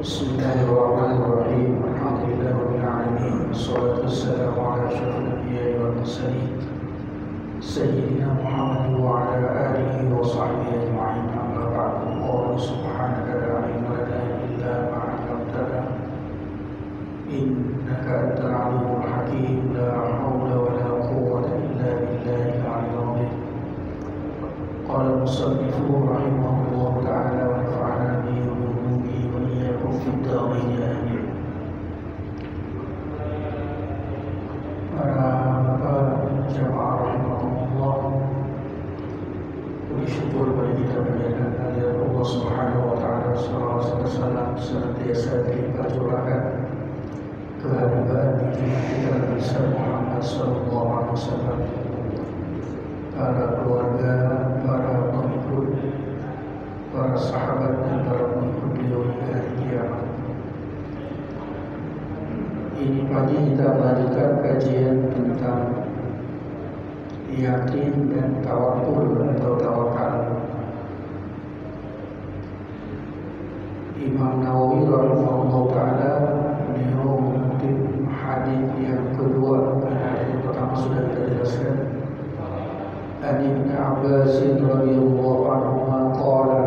Bismillahirrahmanirrahim. Alhamdulillahirabbil alamin. Wassalatu wassalamu ala asyrafil anbiya'i wal mursalin sayyidina Muhammad wa ala alihi wa sahbihi ajma'in. Amma ba'du. Qala subhanaka la ilma lana illa ma 'allamtana innaka antal alimul hakim. La haula wa la quwwata illa billahil 'aliyyil 'azim. Qala al-musannifu rahimahullahu ta'ala wa nafa'ana bihi wa bihi wa iyyakum fid darain amin. Para bapak jamaah rahimahumullah, puji syukur bagi kita panjatkan kehadirat Allah Subhanahu wa taala, salawat serta salam senantiasa dilimpah curahkan kehadiran kita Nabi Muhammad sallallahu alaihi wasallam, para keluarga, para pengikut, para sahabat dan para pengikut beliau hingga hari kiamat. Ini pagi kita melanjutkan kajian tentang yakin dan tawakul atau tawakal. Imam Nawawi rahimahullah taala beliau mengutip hadis yang kedua, karena hadis yang pertama sudah kita jelaskan. An Ibn Abbas radhiyallahu anhu qala,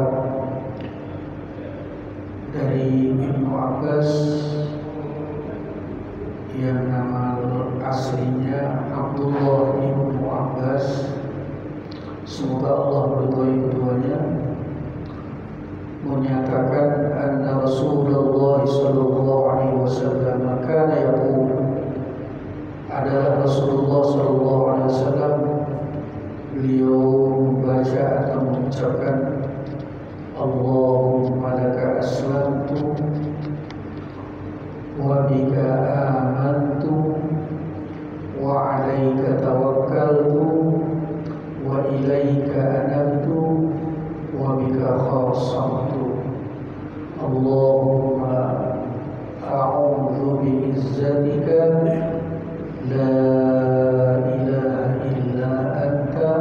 dari Ibnu Abbas yang nama aslinya Abdullah Ibnu Abbas, semoga Allah meridhai keduanya, menyatakan anna Rasulullah sallallahu alaihi wasallam kana yaqul, adalah Rasulullah sallallahu alaihi wasallam beliau membaca atau mengucapkan Allahumma laka aslamtu wa bika amantu wa alaika tawakkaltu wa ilaika anabtu wa bika khasamtu. Allahumma a'udzu bi'izzatika la ilaha illa anta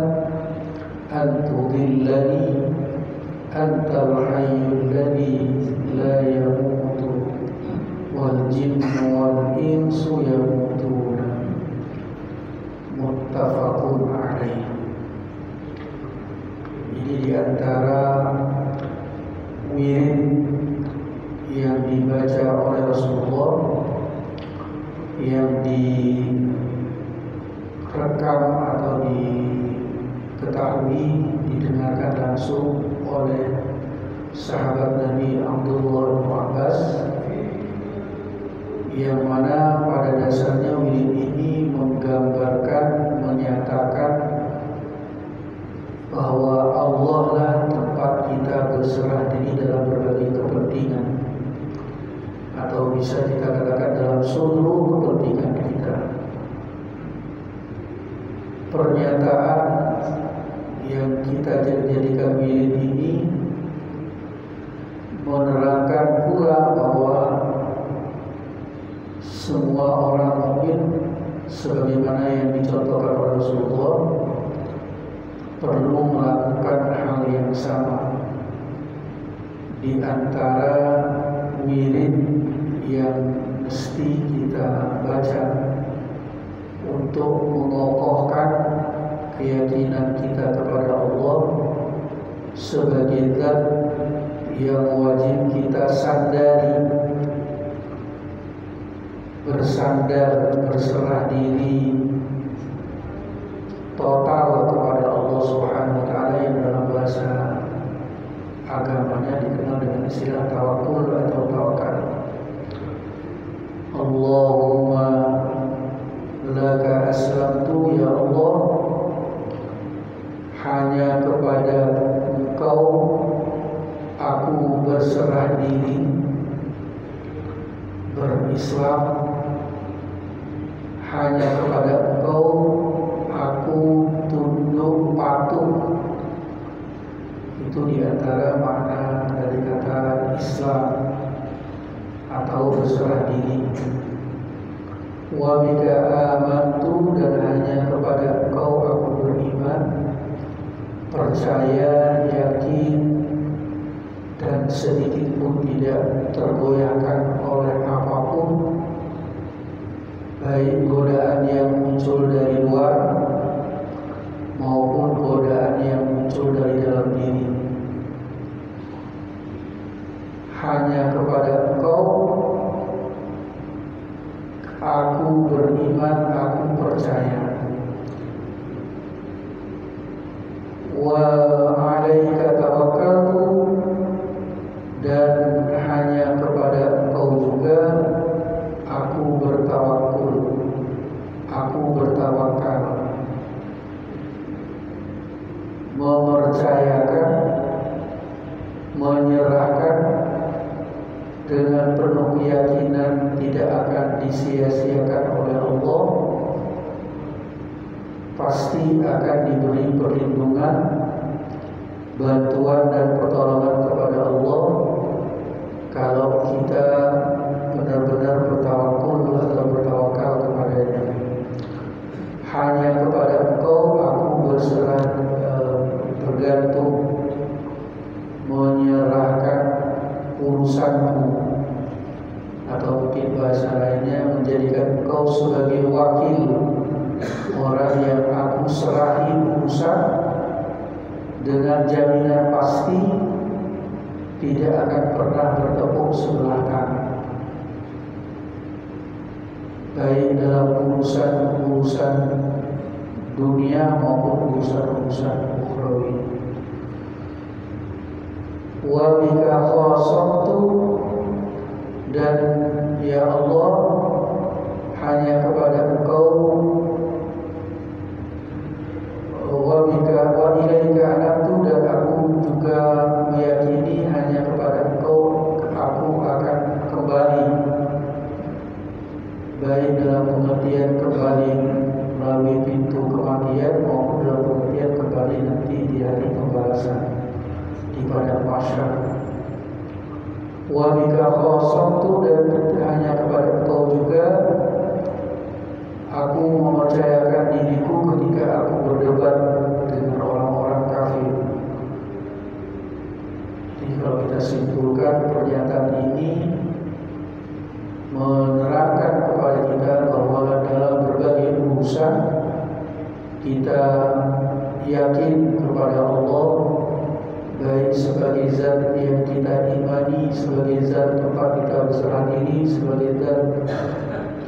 an tudillani antal hayyul ladzi la yamutu wal jinnu wal insu yamutuna. Muttafaqun alaih. Ini diantara wirid yang dibaca oleh Rasulullah, yang direkam atau diketahui, didengarkan langsung oleh sahabat Nabi Abdullah bin Abbas, yang mana pada dasarnya wirid ini menggambarkan, menyatakan bahwa Allah lah tempat kita berserah diri dalam berbagai kepentingan, atau bisa kita katakan dalam seluruh kepentingan kita. Pernyataan yang kita jadikan wirid ini menerangkan pula bahwa semua orang mukmin, sebagaimana yang dicontohkan oleh Rasulullah, perlu melakukan hal yang sama. Di antara wirid yang mesti kita baca untuk mengokohkan keyakinan kita kepada Allah sebagai zat yang wajib kita sandari, bersandar, berserah diri total kepada Allah Subhanahu wa taala, yang dalam bahasa agamanya dikenal dengan istilah tawakul atau tawakal. Allahumma laka aslamtu, ya Allah, hanya kepada Engkau aku berserah diri, berislam, hanya kepada Engkau aku tunduk patuh. Itu diantara makna dari kata Islam atau berserah diri. Wa bika amantu, dan hanya kepada Engkau aku beriman, percaya, yakin, dan sedikit pun tidak tergoyahkan oleh apapun, baik godaan yang muncul dari luar maupun godaan yang muncul dari dalam diri. Hanya kepada Engkau aku beriman, aku percaya. Wa 'alaika tawakkaltu, dan hanya kepada Engkau juga aku bertawakul, aku bertawakal. Mempercayakan, menyerahkan dengan penuh keyakinan tidak akan disia-siakan oleh Allah, pasti akan diberi perlindungan, bantuan dan pertolongan kepada Allah kalau kita benar-benar bertawakul atau bertawakal kepadanya. Hanya kepada Engkau aku berserah, bergantung, menyerahkan urusanku, atau mungkin bahasa lainnya menjadikan Engkau sebagai wakil, orang yang aku serahi urusan dengan jaminan pasti tidak akan pernah bertepuk sebelah tangan, baik dalam urusan-urusan dunia maupun urusan-urusan ukhrawi. Wa bika khasamtu, dan ya Allah, hanya kepada Engkau, wa bika wa ilaika anabtu, dan aku juga meyakini hanya kepada Engkau aku akan kembali, baik dalam pengertian kembali melalui pintu kematian maupun dalam pengertian kembali nanti di hari pembalasan di padang mahsyar. Wa bika khasamtu, dan hanya kepada Engkau juga aku mempercayakan diriku ketika aku berdebat dengan orang-orang kafir. Jadi kalau kita simpulkan, pernyataan ini menerangkan kepada kita bahwa dalam berbagai urusan kita yakin kepada Allah, baik sebagai zat yang kita imani, sebagai zat tempat kita berserah diri, sebagai zat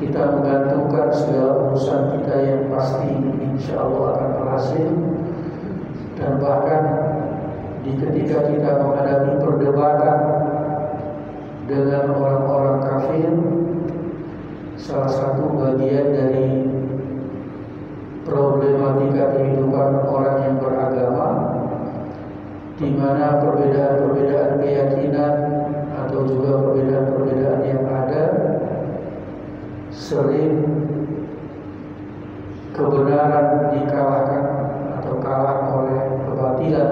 kita menggantungkan segala urusan kita yang pasti insya Allah akan berhasil. Dan bahkan ketika kita menghadapi perdebatan dengan orang-orang kafir, salah satu bagian dari problematika kehidupan orang yang beragama, di mana perbedaan-perbedaan keyakinan atau juga perbedaan-perbedaan yang ada, sering kebenaran dikalahkan atau kalah oleh kebatilan.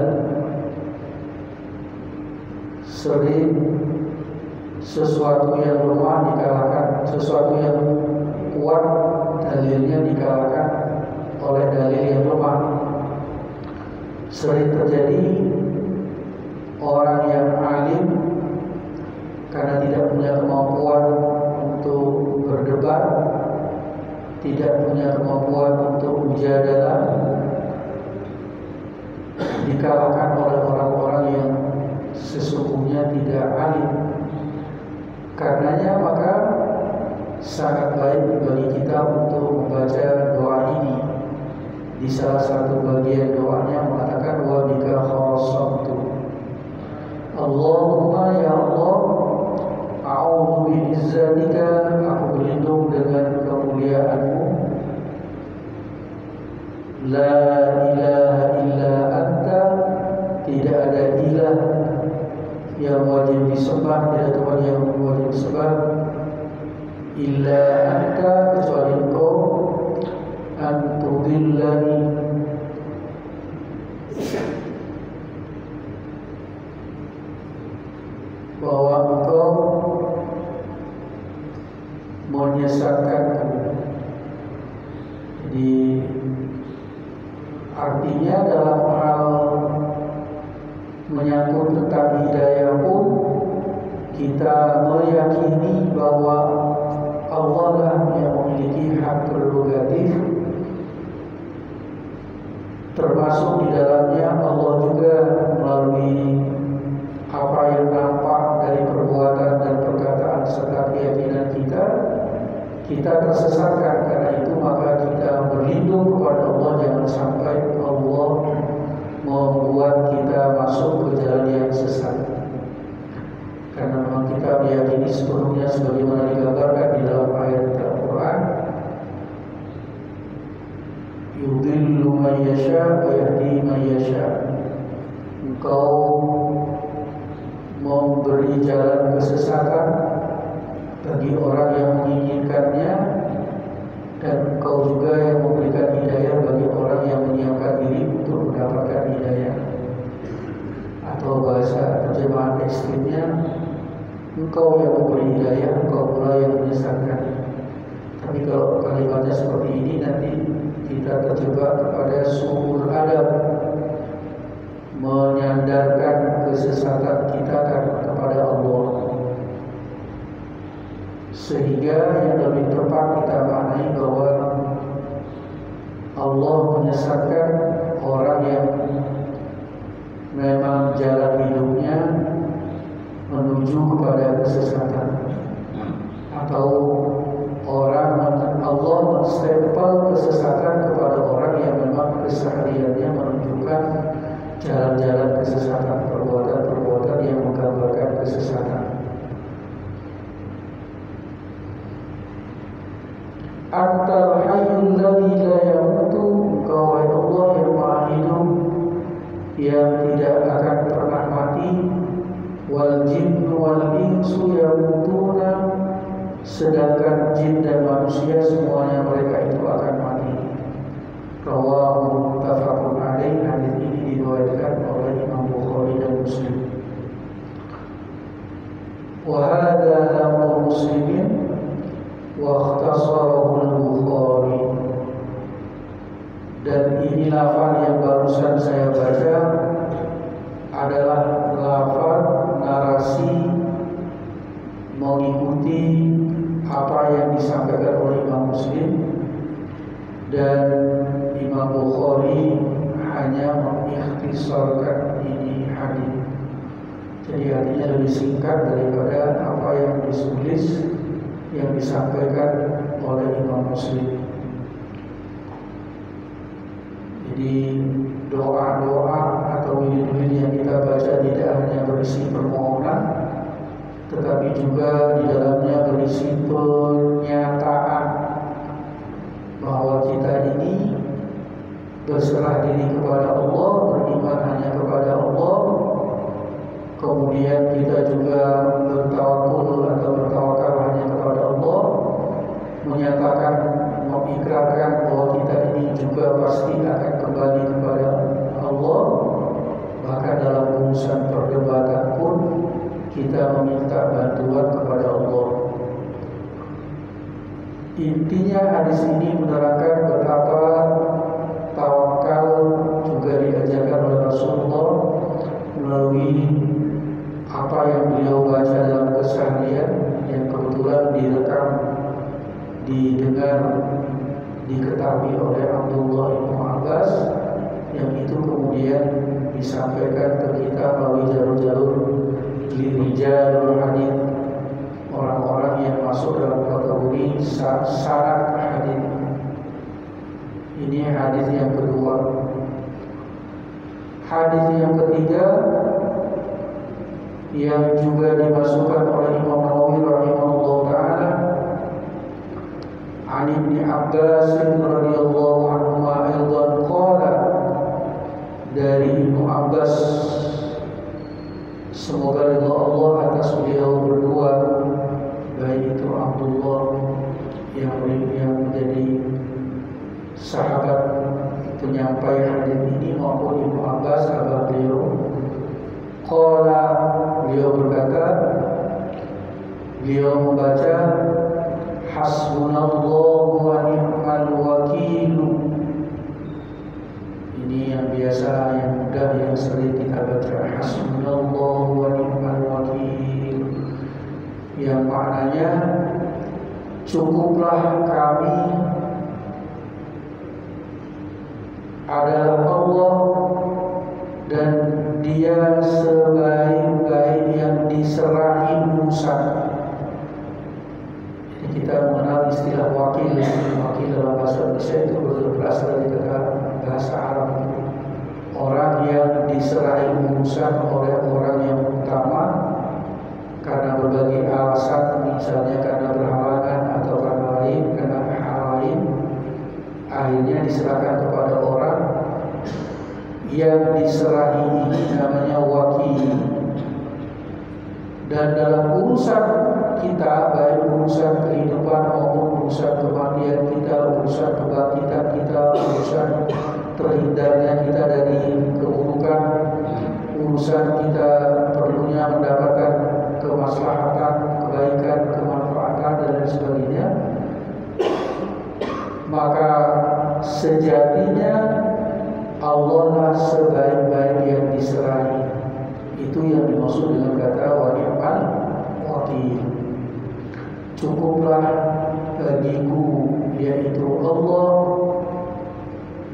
Sering sesuatu yang lemah dikalahkan, sesuatu yang kuat dalilnya dikalahkan oleh dalil yang lemah. Sering terjadi orang yang alim karena tidak punya kemampuan untuk berdebat, tidak punya kemampuan untuk mujadalah, dikalahkan oleh orang-orang yang sesungguhnya tidak alim. Karenanya maka sangat baik bagi kita untuk membaca doa ini. Di salah satu bagian doanya mengatakan wa bika khasamtu, Allahumma ya Allah, a'udzu bi'izzatika, aku berlindung dengan kemuliaan-Mu, la ilaha illa anta, tidak ada ilah yang wajib disembah, tidak ada Tuhan yang wajib disembah, illa anta, kecuali Engkau, antudillani, bahwa Engkau menyesatkanku. Jadi artinya dalam hal menyangkut tentang hidayah pun kita meyakini bahwa Allah lah yang memiliki hak prerogatif, termasuk di dalamnya Allah juga melalui apa yang nampak dari perbuatan dan perkataan serta keyakinan kita tersesatkan. Karena itu maka kita berlindung kepada Allah, jangan sampai Allah membuat kita masuk ke jalan yang sesat. Karena memang kita meyakini sepenuhnya sebagaimana digambarkan di dalam ayat Al-Quran, yudhillu man yasha wa yahdi man yasha. Engkau memberi jalan kesesatan bagi orang yang menginginkannya, dan engkau juga yang memberikan hidayah bagi orang yang menyiapkan diri untuk mendapatkan hidayah. Atau bahasa terjemahan ekstrimnya, engkau yang memberi hidayah, engkau pula yang menyesatkan. Tapi kalau kalimatnya seperti ini, nanti kita terjebak kepada suul adab, menyandarkan kesesatan kita kepada Allah. Sehingga yang lebih tepat kita maknai bahwa Allah menyesatkan orang yang memang jalan hidupnya menuju kepada kesesatan, atau Allah menstempel kesesatan kepada orang yang memang kesehariannya menunjukkan jalan-jalan kesesatan, perbuatan-perbuatan yang menggambarkan kesesatan. Antal hayyul ladzi la yamutu, engkau Allah yang maha hidup yang tidak akan pernah mati. Wal jinnu wal insu yamutuna, sedangkan jin dan manusia semuanya mereka itu akan mati. Rawahu muttafaqun alaih. Hadis ini diriwayatkan oleh Imam Bukhari dan Muslim. Wa hadza lahu Muslimin wa ikhtasarahu al-Bukhari. Dan ini lafaz yang barusan saya baca adalah lafaz narasi mengikuti apa yang disampaikan oleh Imam Muslim, dan Imam Bukhari hanya mengikhtisarkan ini hadis. Jadi artinya lebih singkat daripada apa yang ditulis yang disampaikan oleh Imam Muslim. Jadi doa-doa atau wirid-wirid yang kita baca tidak hanya berisi permohonan, tetapi juga di dalamnya berisi pernyataan bahwa kita ini berserah diri kepada Allah, beriman hanya kepada Allah. Kemudian kita juga bertawakul atau bertawakal hanya kepada Allah, menyatakan, mengikrarkan bahwa kita ini juga pasti akan kembali kepada Allah. Bahkan dalam urusan perdebatan pun kita meminta bantuan kepada Allah. Intinya hadis ini menerangkan betapa tawakal juga diajarkan oleh Rasulullah melalui apa yang beliau baca dalam keseharian, yang kebetulan direkam, didengar, diketahui oleh Abdullah bin Abbas, yang itu kemudian disampaikan ke kita melalui jalur-jalur lirijal hadis, orang-orang yang masuk dalam kategori syarat hadis. Ini hadis yang kedua. Hadis yang ketiga yang juga dimasukkan oleh Imam Nawawi rahimahullah taala, an Ibnu Abbas radhiyallahu anhu aidan qala, dari Ibnu Abbas, semoga ridha Allah atas beliau berdua, baik itu Abdullah yang menjadi sahabat penyampai hadis ini maupun Ibnu Abbas abah beliau. Qala, beliau berkata, beliau membaca hasbunallahu wa ni'mal wakil. Ini yang biasa, yang mudah, yang sering kita baca, hasbunallahu wa ni'mal wakil. yang maknanya cukuplah kami adalah Allah dan Dia sebaik-baik yang diserahi urusan. Jadi kita mengenal istilah wakil. Wakil dalam bahasa Indonesia itu berasal dari kata bahasa Arab, orang yang diserahi urusan oleh orang yang utama karena berbagai alasan, misalnya karena berhalangan atau karena hal lain, akhirnya diserahkan kepada orang yang diserahi ini namanya wakil. Dan dalam urusan kita, baik urusan kehidupan maupun urusan kematian kita, urusan kebangkitan kita, urusan terhindarnya kita dari keburukan, urusan kita perlunya mendapatkan kemaslahatan, kebaikan, kemanfaatan dan lain sebagainya, maka sejatinya Allah lah sebaik-baik yang diserahi. Itu yang dimaksud dengan kata wa ni'mal wakil. Cukuplah bagiku, yaitu Allah,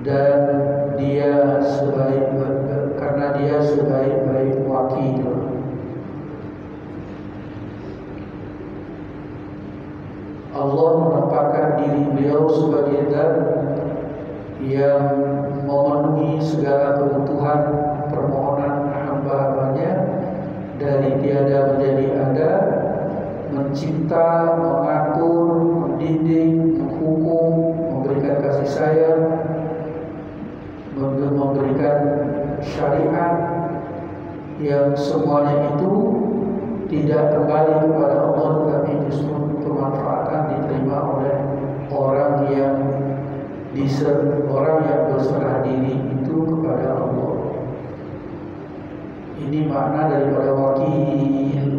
dan Dia karena Dia sebaik-baik wakil. Allah menempatkan diri beliau sebagai zat yang memenuhi segala kebutuhan permohonan hamba-hambanya, dari tiada menjadi ada, mencipta, mengatur, mendidik, menghukum, memberikan kasih sayang, memberikan syariat, yang semuanya itu tidak kembali kepada Allah, tetapi justru kemanfaatan diterima oleh orang yang berserah diri itu kepada Allah. Ini makna daripada wakil.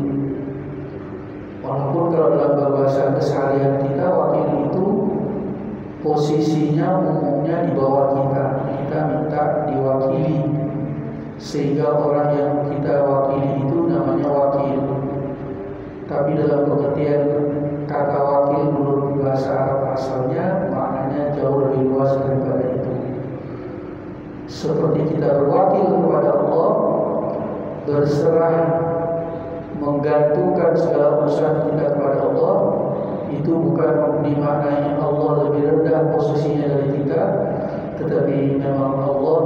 Walaupun kalau dalam bahasa keseharian kita, wakil itu posisinya umumnya di bawah kita. Kita minta diwakili, sehingga orang yang kita wakili itu namanya wakil. Tapi dalam pengertian kata wakil menurut bahasa Arab asalnya, maknanya jauh lebih luas daripada itu. Seperti kita berwakil kepada Allah, berserah, menggantungkan segala urusan kita kepada Allah, itu bukan dimaknai Allah lebih rendah posisinya dari kita, tetapi memang Allah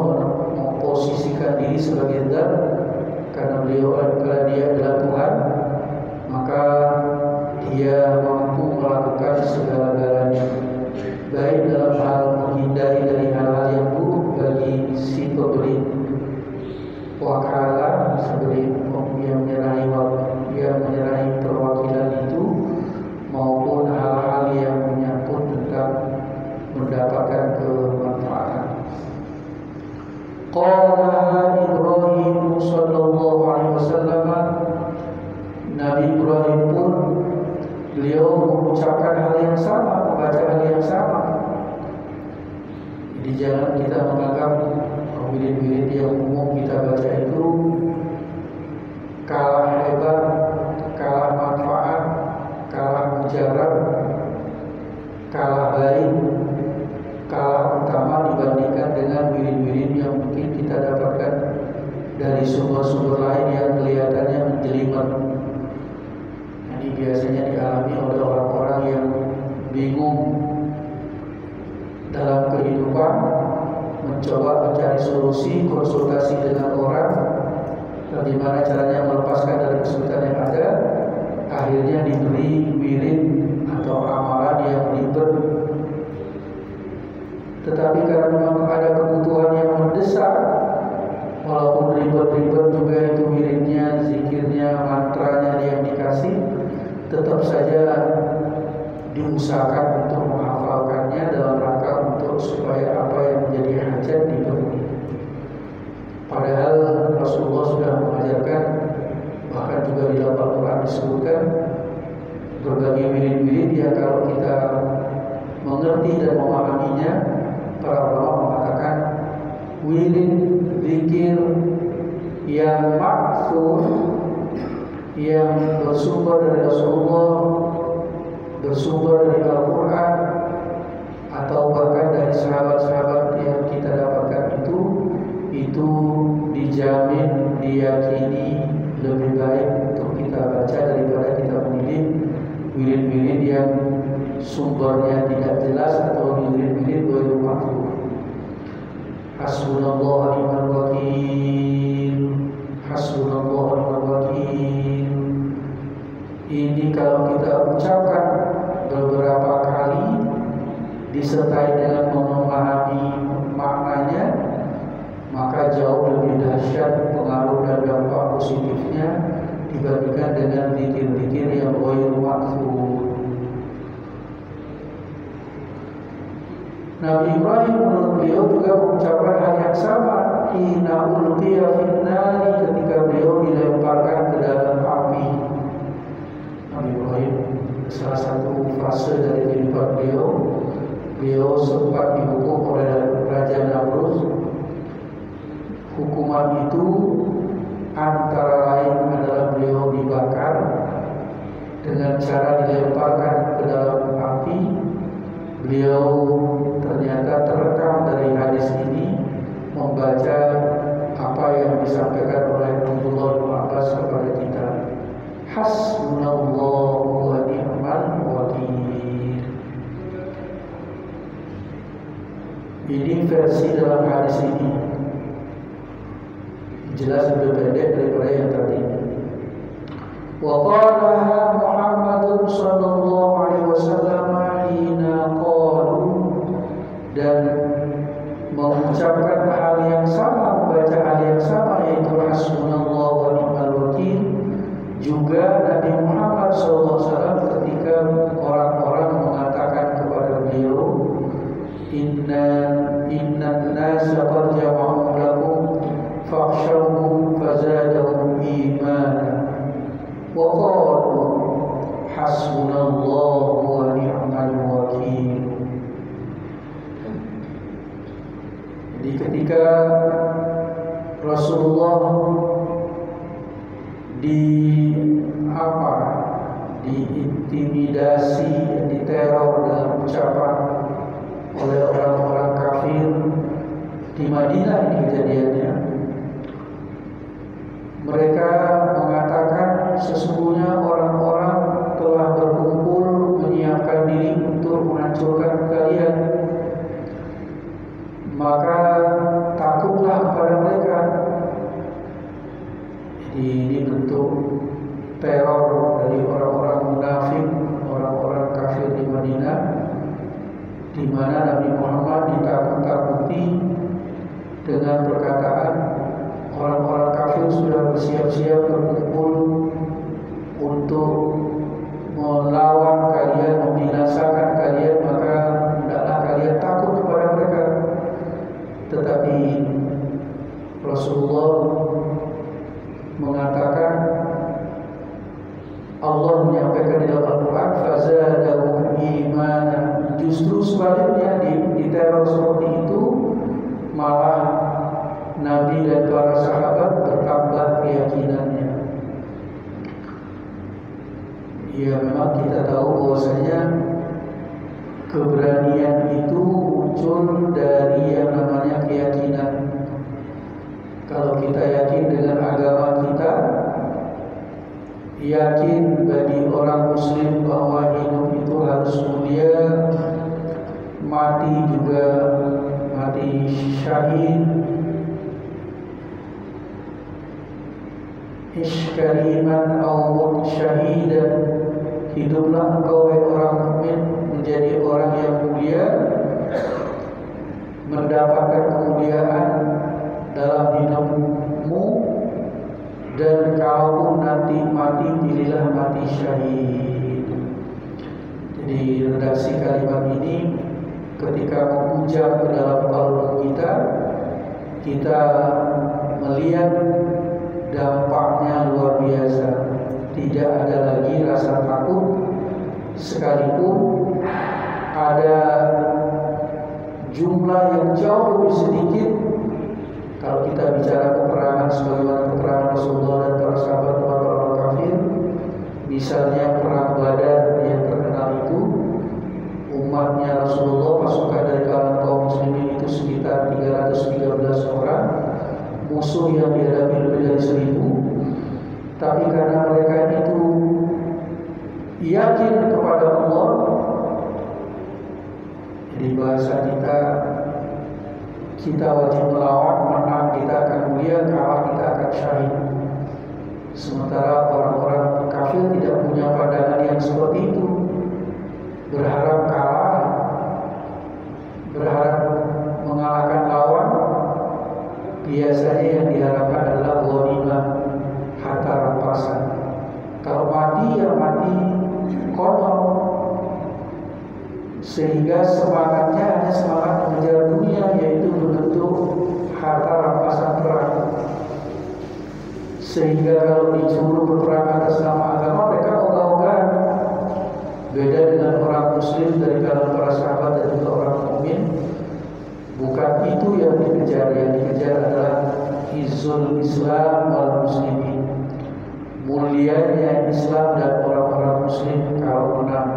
memposisikan diri sebagai zat, karena Dia adalah Tuhan, maka Dia mampu melakukan segala-galanya, baik dalam hal menghindari dari hal-hal yang buruk bagi si pemberi wakalah, seperti yang menyerahi perwakilan itu, maupun hal-hal yang menyangkut tentang mendapatkan kemanfaatan. Qala Ibrahim sallallahu alaihi wasallam, Nabi Ibrahim pun beliau mengucapkan hal yang sama, membaca hal yang sama. Jadi jangan kita menganggap wirid-wirid yang umum kita baca itu kalah hebat, kalah manfaat, kalah mujarab, kalah baik, kalah utama dibandingkan dengan wirid-wirid yang mungkin kita dapatkan dari sumber-sumber lain yang kelihatannya menjelimet. Ini biasanya dialami oleh orang-orang yang bingung dalam kehidupan, mencoba mencari solusi, konsultasi dengan orang, bagaimana caranya melepaskan dari kesulitan yang ada, akhirnya diberi wirid atau amalan yang ribet. Tetapi karena memang ada kebutuhan yang mendesak, walaupun ribet-ribet juga itu wiridnya, zikirnya, mantranya yang dikasih, tetap saja diusahakan untuk menghafalkannya dalam rangka untuk supaya apa yang menjadi hajat dipenuhi. Padahal Rasulullah sudah mengajarkan, bahkan juga di dalam Al-Quran disebutkan berbagai wirid-wirid yang kalau kita mengerti dan memahaminya, para ulama mengatakan wirid zikir yang maksud yang bersumber dari Rasulullah, bersumber dari Al-Quran, atau bahkan dari sahabat-sahabat yang kita dapatkan itu dijamin, diyakini lebih baik untuk kita baca daripada kita memilih wirid-wirid yang sumbernya tidak jelas atau wirid-wirid ghairu mahfuz. Hasbunallah wa ni'mal wakil, hasbunallah wa ni'mal wakil. Ini kalau kita ucapkan beberapa kali disertai dengan memahami maknanya, maka jauh lebih dahsyat pengaruh dan dampak positifnya dibandingkan dengan zikir-zikir yang ghairu mahfuz. Nabi Ibrahim menurut beliau juga mengucapkan hal yang sama hina ulqiya finnari, ketika beliau dilemparkan ke dalam api. Nabi Ibrahim, salah satu fase dari kehidupan beliau sempat dihukum oleh Raja Namrud. Hukuman itu antara lain adalah beliau dibakar dengan cara dilemparkan ke dalam api. Beliau ternyata terekam dari hadis ini membaca apa yang disampaikan oleh Abdullah bin Abbas kepada kita. Hasbunallahu wa ni'mal wakil. Ini versi dalam hadis ini, jelas lebih pendek daripada yang tadi. Wa qala Muhammadun sallallahu alaihi wasallam hina qalu, dan mengucapkan hal yang sama, membaca hal yang sama, yaitu hasbunallahu wa ni'mal wakil, juga Nabi Muhammad SAW ketika orang-orang mengatakan kepada beliau, inna nasa qad jama'u lakum fakhshawhum fazadahum imana wa qalu hasbunallahu wa ni'mal wakil. Jadi ketika Rasulullah diintimidasi, diteror dalam ucapan oleh orang-orang kafir di Madinah, ini kejadiannya. Mereka mengatakan sesungguhnya orang-orang telah berkumpul menyiapkan diri untuk menghancurkan kalian, maka takutlah kepada mereka. Jadi ini bentuk teror dari orang-orang munafik, orang-orang kafir di Madinah, di mana Nabi Muhammad ditakut-takuti dengan perkataan orang-orang kafir sudah bersiap-siap berkumpul untuk melawan kalian, membinasakan kalian, maka hendaklah kalian takut kepada mereka. Tetapi Rasulullah mengatakan, Allah menyampaikan di dalam Al-Quran, fazadahum imana. Justru sebaliknya, di teror seperti itu malah Nabi dan para sahabat bertambah keyakinannya. Ya, memang kita tahu bahwasanya keberanian itu muncul dari yang namanya keyakinan. Kalau kita yakin dengan agama kita, yakin bagi orang muslim bahwa hidup itu harus mulia, mati juga mati syahid, iskariman awun syahidan, hiduplah engkau wahai orang mukmin menjadi orang yang mulia, mendapatkan kemuliaan dalam hidupmu, dan kalaupun nanti mati, pilihlah mati syahid. Jadi redaksi kalimat ini ketika mengucap ke dalam qalbu kita melihat dampaknya luar biasa. Tidak ada lagi rasa takut, sekalipun ada jumlah yang jauh lebih sedikit. Kalau kita bicara peperangan sebagaimana peperangan Rasulullah dan para sahabat melawan orang kafir, Misalnya perang Badar yang terkenal itu, umatnya Rasulullah, pasukan dari kalangan kaum muslimin itu sekitar 313 orang, musuh yang dihadapi lebih dari 1000. Tapi karena mereka itu yakin kepada Allah, jadi bahasa kita wajib melawan, menang kita akan mulia, kalah kita akan syahid. Sementara orang-orang kafir tidak punya pandangan yang seperti itu, berharap kalah, berharap mengalahkan lawan. Biasanya yang diharapkan adalah ghanimah, harta rampasan. Kalau mati ya mati konyol, sehingga semangatnya hanya semangat mengejar dunia, yaitu berbentuk harta rampasan perang. Sehingga kalau disuruh berperang atas nama agama, mereka ogah-ogahan. Beda dengan orang muslim dari kalangan para sahabat dan juga orang mukmin, bukan itu yang dikejar. Yang dikejar adalah izzul Islam wal muslimin, mulianya Islam dan orang-orang muslim kalau menang.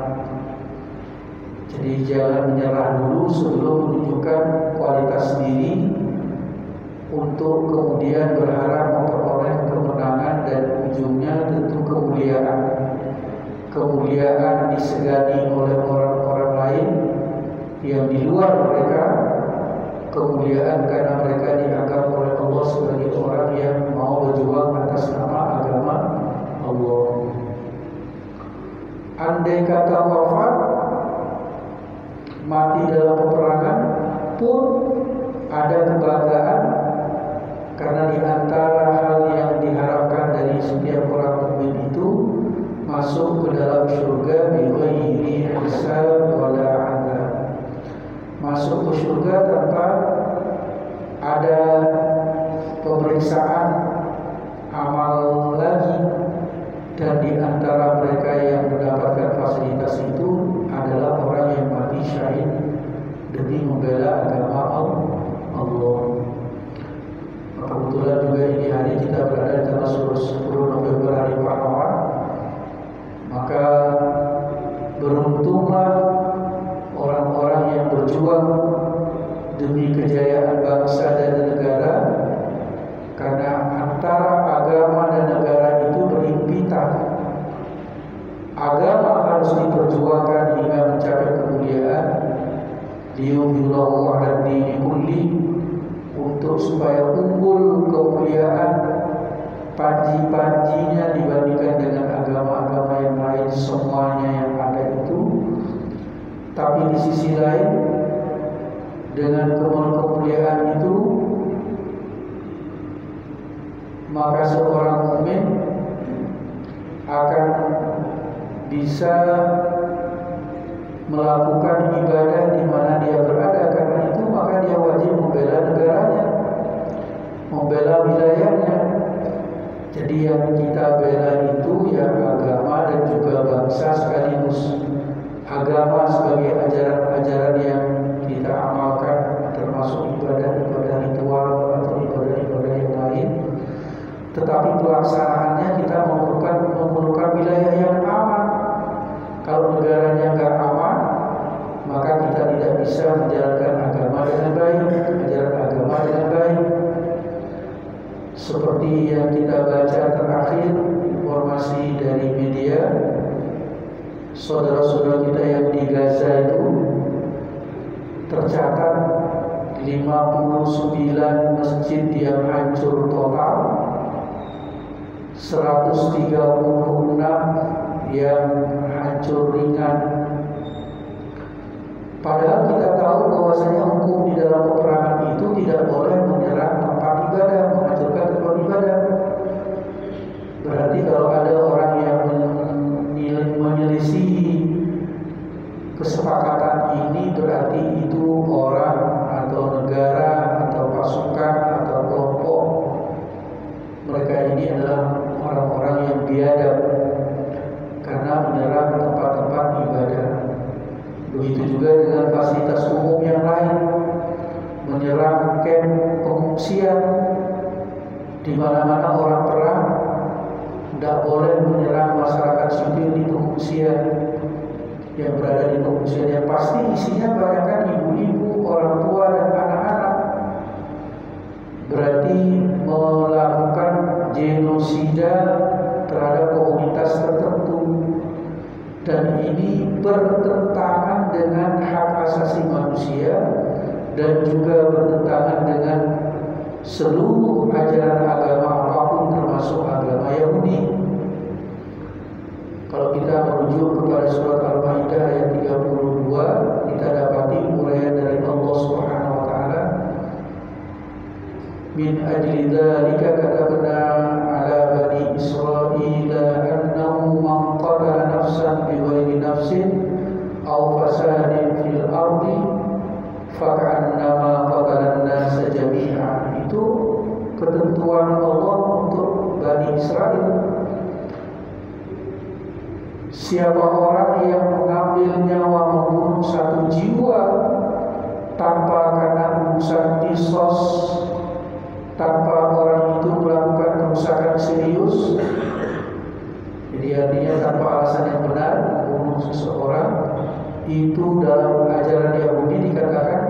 Jadi jangan menyerah dulu sebelum menunjukkan kualitas diri, untuk kemudian berharap memperoleh kemenangan dan ujungnya tentu kemuliaan. Kemuliaan disegani oleh orang-orang lain yang di luar mereka, kemuliaan karena mereka dianggap oleh Allah sebagai orang yang mau berjuang atas nama agama Allah. Andai kata wafat, mati dalam peperangan pun ada kebanggaan, karena di antara hal yang diharapkan dari setiap orang mukmin itu masuk ke dalam surga bighairi hisab wala adzab. Masuk ke surga tanpa ada pemeriksaan amal lagi. Dan di antara mereka yang mendapatkan fasilitas itu adalah orang yang mati syahid demi membela agama Allah. Kebetulan juga ini hari kita berada di tanggal 10 November, hari pahlawan. Maka beruntunglah orang-orang yang berjuang demi kejayaan bangsa dan negara, karena antara agama dan negara itu berhimpitan. Agama harus diperjuangkan hingga mencapai kemuliaan, liyudhhirahu 'ala dini kulli, untuk supaya unggul kemuliaan panji-panjinya dibandingkan dengan agama-agama yang lain, semuanya yang ada itu. Tapi di sisi lain, dengan kemuliaan itu, maka seorang mukmin akan bisa melakukan ibadah di mana dia berada. Karena itu maka dia wajib membela negaranya, membela wilayahnya. Jadi yang kita bela itu ya agama dan juga bangsa sekaligus. Agama sebagai ajaran-ajaran yang kita amalkan, termasuk ibadah-ibadah ritual atau ibadah-ibadah yang lain. Tetapi pelaksanaannya kita memerlukan wilayah yang aman. Kalau negaranya nggak aman, maka kita tidak bisa menjalankan agama dengan baik, ajaran agama dengan baik. Seperti yang kita baca terakhir, informasi dari media, saudara-saudara kita yang di Gaza itu tercatat 59 masjid yang hancur total, 136 yang hancur ringan. Padahal kita tahu bahwasanya hukum di dalam peperangan itu tidak boleh menyerang tempat ibadah, menghancurkan tempat ibadah. Berarti kalau ada orang yang menyelisih kesepakatan ini, berarti itu orang atau negara atau pasukan atau kelompok, mereka ini adalah orang-orang yang biadab karena menyerang tempat-tempat ibadah. Begitu juga dengan fasilitas umum yang lain, menyerang kamp pengungsian. Di mana-mana orang perang, tidak boleh menyerang masyarakat sipil pengungsian, yang berada di pengungsian yang pasti isinya banyakkan ibu-ibu, orang tua dan anak-anak. Berarti melakukan genosida terhadap komunitas tertentu, dan ini bertentangan dengan hak asasi manusia dan juga bertentangan dengan seluruh ajaran agama apapun termasuk agama Yahudi. Kalau kita merujuk kepada surat Al-Maidah ayat 32, kita dapati uraian dari Allah Subhanahu wa taala, min ajli dzalika katabna ala bani Israila annahu man qatala nafsan bighairi nafsin aw fasadin fil ardi faka'annama qatala an-nasa jami'a. Itu ketentuan Allah untuk Bani Israel. Siapa orang yang mengambil nyawa, membunuh satu jiwa tanpa karena urusan kisos, tanpa orang itu melakukan kerusakan serius, jadi artinya tanpa alasan yang benar membunuh seseorang, itu dalam ajaran Yahudi dikatakan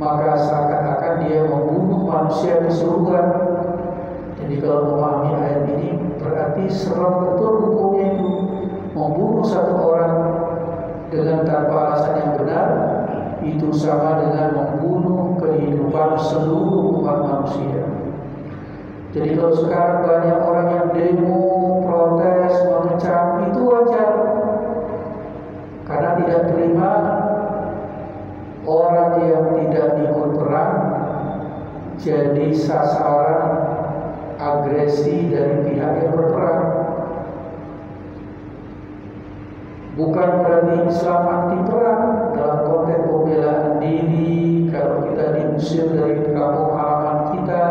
maka seakan-akan dia membunuh manusia keseluruhan. Jadi kalau memahami ayat ini berarti serem betul hukumnya itu. Membunuh satu orang dengan tanpa alasan yang benar itu sama dengan membunuh kehidupan seluruh umat manusia. Jadi kalau sekarang banyak orang yang demo, protes, mengecam, itu wajar, karena tidak terima orang yang tidak ikut perang jadi sasaran agresi dari pihak yang berperang. Bukan berarti Islam anti perang dalam konteks pembelaan diri. Kalau kita diusir dari kampung halaman kita,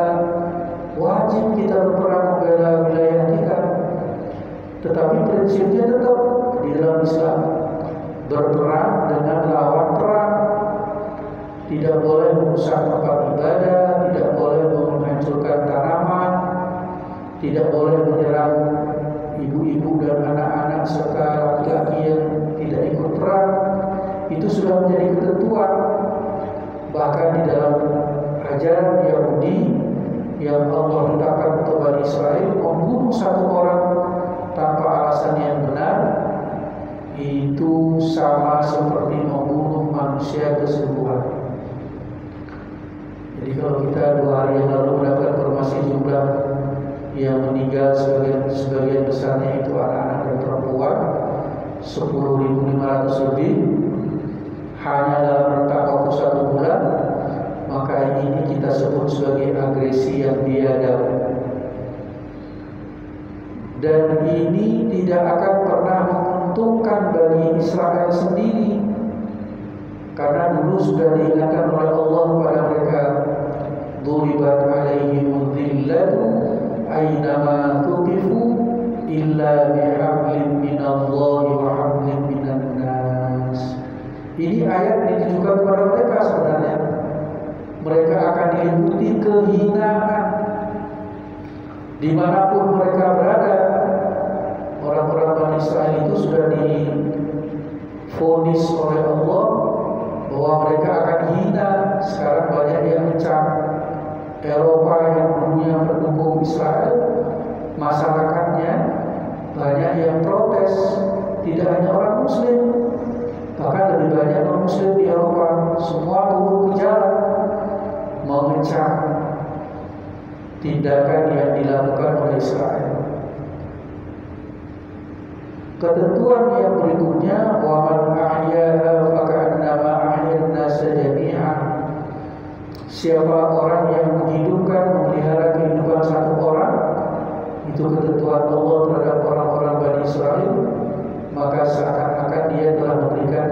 wajib kita berperang membela wilayah kita. Tetapi prinsipnya tetap di dalam Islam, berperang dengan lawan perang. Tidak boleh merusak tempat ibadah, tidak boleh menghancurkan tanaman, tidak boleh menyerang ibu-ibu dan anak-anak serta laki-laki yang tidak ikut perang. Itu sudah menjadi ketentuan. Bahkan di dalam ajaran Yahudi yang Allah letakkan untuk Bani Israel, membunuh satu orang tanpa alasan yang benar itu sama seperti membunuh manusia keseluruhan. Jadi kalau kita 2 hari yang lalu mendapat informasi jumlah yang meninggal sebagian besarnya itu anak-anak dan perempuan 10.500 lebih hanya dalam rentang waktu 1 bulan, maka ini kita sebut sebagai agresi yang biadab. Dan ini tidak akan pernah menguntungkan bagi Israel sendiri, karena dulu sudah diingatkan oleh Allah kepada mereka, duribat alaihimul dhillatu aynama tuqifu illa bihablin minallahi wa hablin minan nas. Ini ayat ditujukan kepada mereka sebenarnya. Mereka akan diliputi kehinaan dimanapun mereka berada. Orang-orang Bani Israel itu sudah divonis oleh Allah bahwa mereka akan hina. Sekarang banyak yang mencap Eropa yang dulunya pendukung Israel, masyarakatnya banyak yang protes. Tidak hanya orang Muslim, bahkan lebih banyak non Muslim di Eropa. Semua turun ke jalan mengecam tindakan yang dilakukan oleh Israel. Ketentuan yang berikutnya, wa man ahyaha faka'annama ahyan nasa jami'an. Siapa orang yang menghidupkan, memelihara kehidupan satu orang, itu ketentuan Allah terhadap orang-orang Bani Israel, maka seakan-akan dia telah memberikan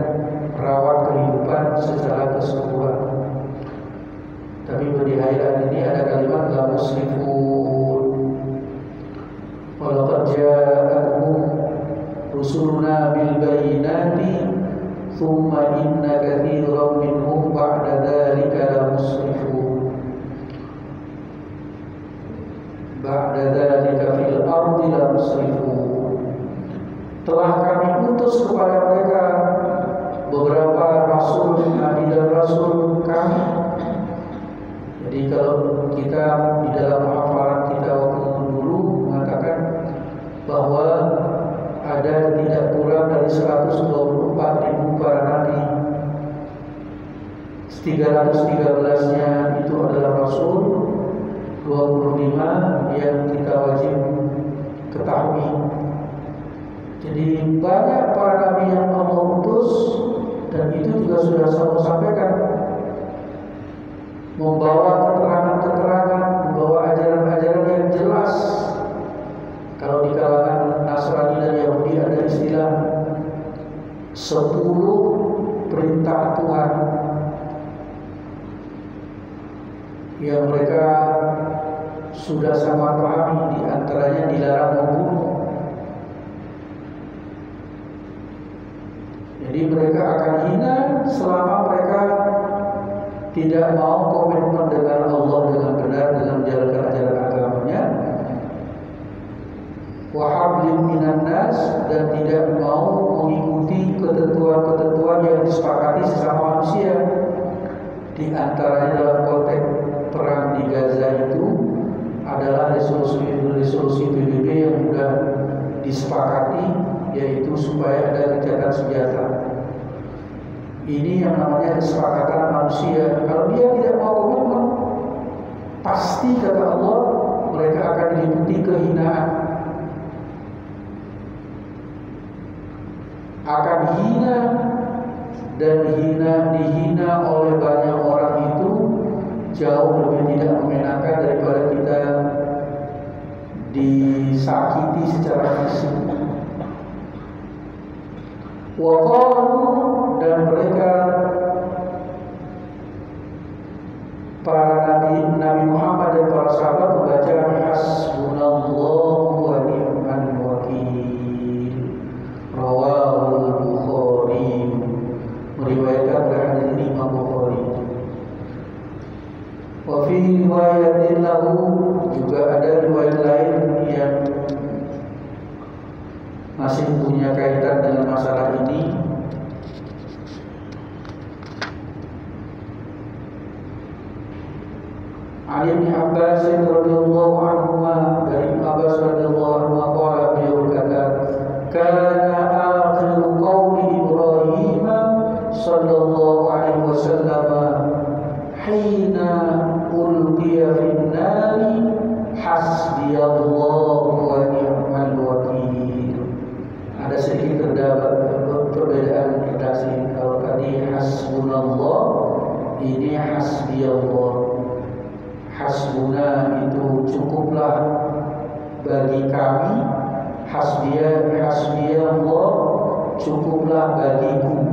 rawat kehidupan secara keseluruhan. Tapi di ayat ini ada kalimat la musrifun. Walaqad ja'ahum rusuluna bil bayyinati thumma inna katsiran minhum ba'da dzalika la musrifun. Ba'da dzalika fil ardi la musrifun. telah kami utus kepada mereka beberapa rasul, nabi dan rasul kami. Jadi kalau kita di dalam hafalan kita waktu dulu mengatakan bahwa ada tidak kurang dari 124.000 para nabi, 313-nya itu adalah rasul, 25 yang kita wajib ketahui. Jadi banyak para nabi yang Allah utus, dan itu juga sudah saya sampaikan, membawa keterangan-keterangan, membawa ajaran-ajaran yang jelas. Kalau di kalangan Nasrani dan Yahudi ada istilah 10 perintah Tuhan yang mereka sudah sama pahami, di antaranya dilarang membunuh. Jadi mereka akan hina selama mereka tidak mau komitmen dengan Allah dengan benar dalam menjalankan ajaran agamanya, wa hablum minan nas, dan tidak mau mengikuti ketentuan-ketentuan yang disepakati sesama manusia. Di antaranya dalam konteks perang di Gaza itu adalah resolusi PBB yang sudah disepakati, yaitu supaya ada gencatan senjata. Ini yang namanya kesepakatan manusia. Kalau dia tidak mau komitmen, pasti kata Allah mereka akan diliputi kehinaan, akan hina, dan dihina oleh banyak orang itu jauh lebih tidak mengenakan daripada kita disakiti secara fisik. Waqalu, dan mereka para Nabi Muhammad dan para sahabat membaca hasbunallahu wa ni'mal wakil. Rawahul Bukhari, meriwayatkan hadis ini Imam Bukhari. Wa fi riwayatin lahu, juga ada riwayat lain yang masih punya kaitan dengan masalah ini. Ali bin Abbas radhiyallahu anhu, dari Abbas radhiyallahu anhu qala, beliau berkata, kana akhiru qawli Ibrahim sallallahu alaihi wasallam hina ulqiya fin nari hasbiyallahu wa ni'mal wakil. Ada sedikit perbedaan redaksi. Kalau tadi hasbunallah, ini hasbiyallah. Hasbuna itu cukuplah bagi kami, hasbiyallah cukuplah bagiku.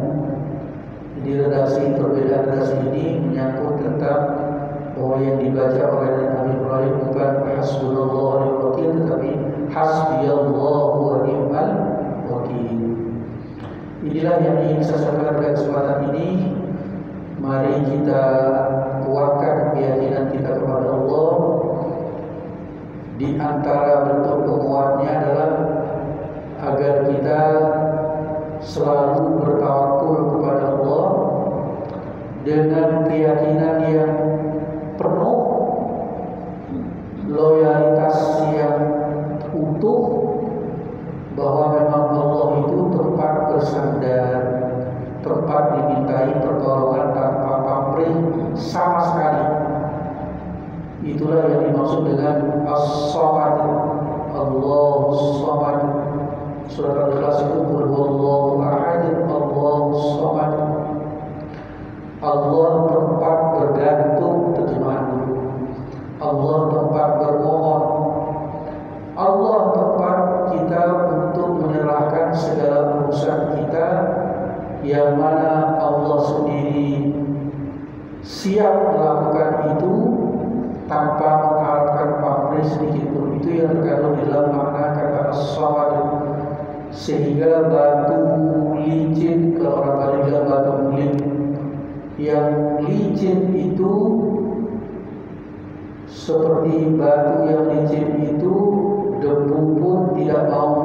Jadi perbedaan redaksi ini menyangkut tentang bahwa yang dibaca oleh Nabi Ibrahim bukan hasbunallah wa ni'mal wakil, tetapi hasbiyallah wa ni'mal wakil. Inilah yang ingin saya sampaikan pada kesempatan ini. Mari kita kuatkan keyakinan kita kepada Allah. Di antara bentuk penguatnya adalah agar kita selalu bertawakul kepada Allah dengan keyakinan yang penuh, loyalitas yang utuh, bahwa memang Allah itu tempat bersandar, tempat dimintai pertolongan tanpa pamrih sama sekali. Itulah yang dimaksud dengan as-samad, Allahus samad. Surat Al-Ikhlas itu qul huwallahu ahad, Allahus samad. Allah tempat bergantung, terjemahan dulu. Allah tempat bermohon. Allah tempat kita untuk menyerahkan segala urusan kita, yang mana Allah sendiri siap melakukan itu tanpa mengharapkan pamrih sedikit pun. Itu yang terkandung di dalam makna kata as-samad. Sehingga batu licin, kalau orang Bali bilang batu bulit, yang licin itu seperti batu yang licin itu, debu pun tidak mau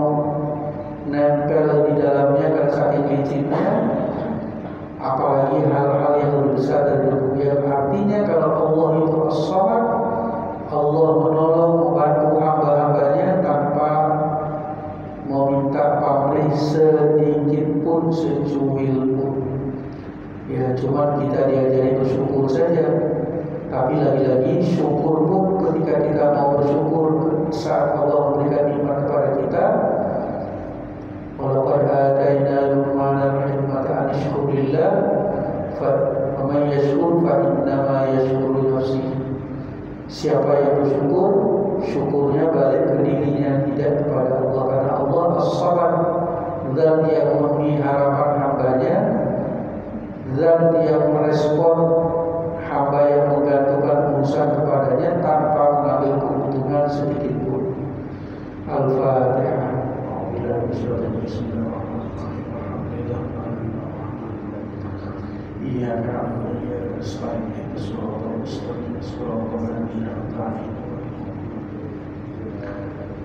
nempel di dalamnya kan saking licinnya, apalagi hal-hal yang lebih besar dari rububiyah. Artinya kalau Allah itu as-samad, Allah menolong membantu hamba-hambanya tanpa meminta pamrih sedikit pun, secuil pun. Ya cuma kita diajari bersyukur saja. Tapi lagi-lagi syukur pun ketika kita mau bersyukur saat Allah memberikan nikmat kepada kita, walaqad ataina Luqmanal hikmata an yashkurillah fa man yashkur fa innama yashkuru li nafsihi. Siapa yang bersyukur, syukurnya balik ke dirinya, tidak kepada Allah. Karena Allah as-samad, zat yang memenuhi harapan hambanya, zat yang merespon hamba yang menggantungkan urusan kepadanya tanpa mengambil keuntungan sedikit pun. Al-Fatihah. Iya kami ya selain surah Al-Mustaqim surah Al-Mustaqim.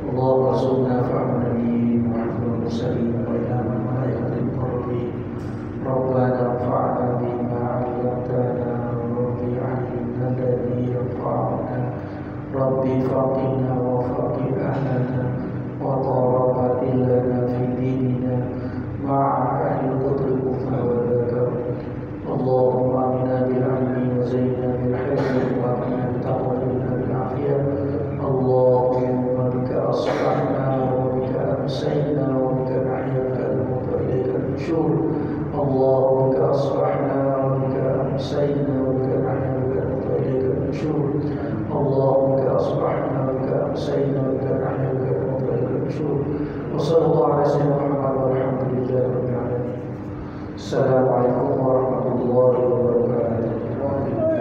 Allah rasulna fa'amani Muhammad sallallahu alaihi wa sallam wa ilaikal qurbi Rabbana fa'na bima 'allamtana Rabbi 'allimna alladhi yanfa'una Rabbi faqina wa faqih ahlana wa qarabatil lana fi dinina ma'a ahli al-qudri kufna wa dhakar. اللهم آمنا بالعلم وزينا بالحلم وأكرمنا بالتقوى وجعلنا بالعافية. اللهم بك أصبحنا وبك أمسينا وبك نحيا وبك نموت وإليك النشور. اللهم بك أصبحنا وبك أمسينا وبك نحيا وبك نموت وإليك النشور. اللهم بك أصبحنا وبك أمسينا وبك نحيا وبك نموت وإليك النشور. وصلى الله على سيدنا محمد والحمد لله رب العالمين. Assalamualaikum warahmatullahi wabarakatuh.